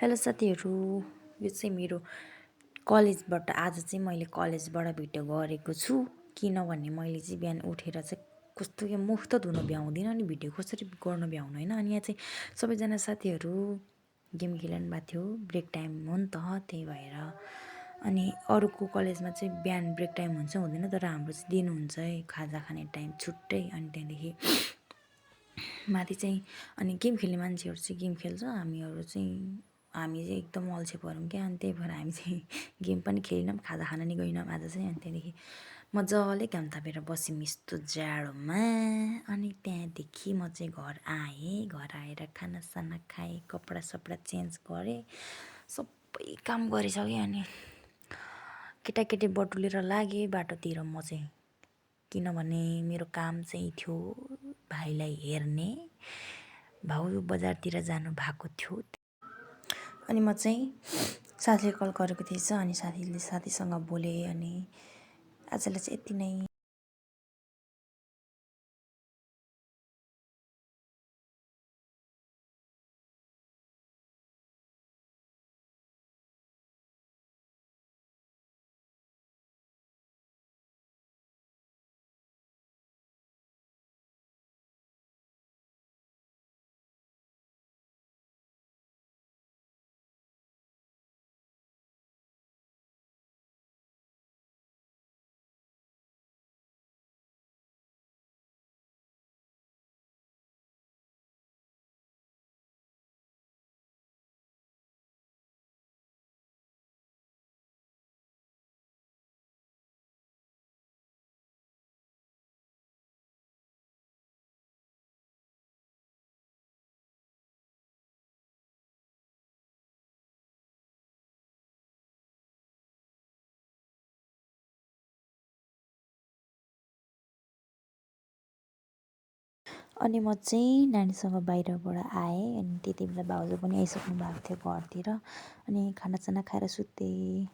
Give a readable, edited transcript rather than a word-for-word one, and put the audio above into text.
Hello साथीहरू, यो चाहिँ मेरो कलेजबाट आज चाहिँ मैले कलेजबाट भिडियो गरेको छु। किनभने मैले चाहिँ बिहान उठेर चाहिँ कस्तो यहाँ मुख त धुन भ्याउँदिनँ अनि भिडियो कसरी गर्न भ्याउनु होइन। अनि यहाँ चाहिँ सबैजना साथीहरू गेम खेलिरहनु भएको थियो, ब्रेक टाइम हो नि त, त्यही भएर। अनि अरूको कलेजमा चाहिँ बिहान ब्रेक टाइम हुन्छ हुँदैन, तर हाम्रो चाहिँ दिनुहुन्छ है खाजा खाने टाइम छुट्टै। अनि त्यहाँदेखि माथि चाहिँ अनि गेम खेल्ने मान्छेहरू चाहिँ गेम खेल्छ, हामी चाहिँ एकदम अल्छे पऱ्यौँ क्या। अनि त्यही भएर हामी चाहिँ गेम पनि खेलेनौँ, खाजा खान नि गएनौँ आज चाहिँ। अनि त्यहाँदेखि मजाले घाम तापेर बस्यौँ यस्तो जाडोमा। अनि त्यहाँदेखि म चाहिँ घर आएँ, घर आएर खानासाना खाएँ, कपडा सपडा चेन्ज गरेँ, सबै काम गरिसकेँ। अनि केटाकेटी बटुलेर लागेँ बाटोतिर म चाहिँ, किनभने मेरो काम चाहिँ थियो भाइलाई हेर्ने। भाउ बजारतिर जानु भएको थियो। अनि म चाहिँ साथीले कल गरेको थिएछ, अनि साथीसँग बोलेँ। अनि आजलाई चाहिँ यति नै। अनि म चाहिँ नानीसँग बाहिरबाट आएँ। अनि त्यति बेला भाउजू पनि आइसक्नु भएको थियो घरतिर। अनि खानासाना खाएर सुतेँ।